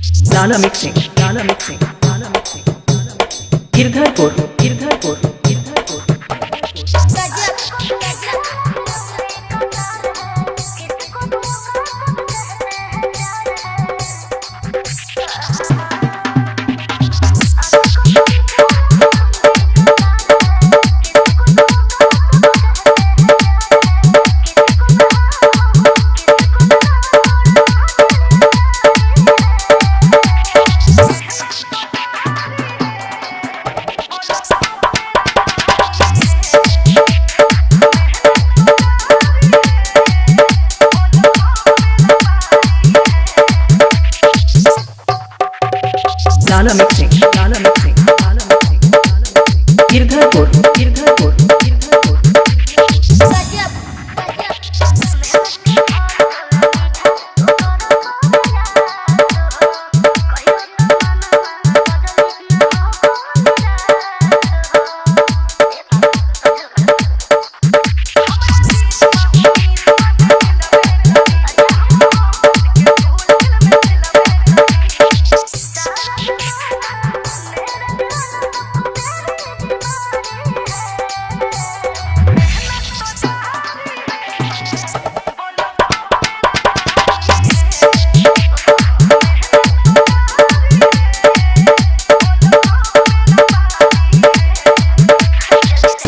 लाला mixing, लाला mixing, लाला mixing, Girdharpur, Girdharpur, Girdharpur. लाला mixing, लाला mixing, लाला mixing, Girdharpur, Girdharpur, Girdharpur.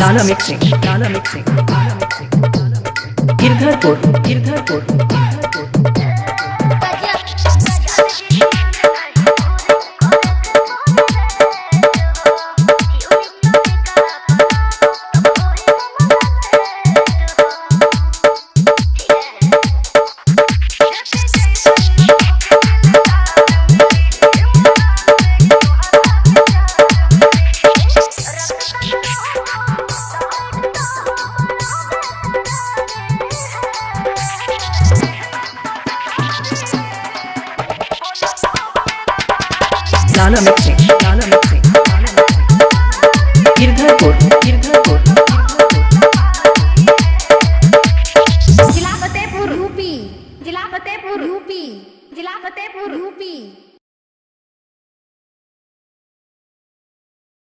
लाला mixing, लाला mixing, लाला mixing, Girdharpur, Girdharpur, Girdharpur. लाला mixing, लाला mixing, लाला mixing, Girdharpur, Girdharpur, जिला Fatehpur UP, जिला Fatehpur UP, जिला Fatehpur UP.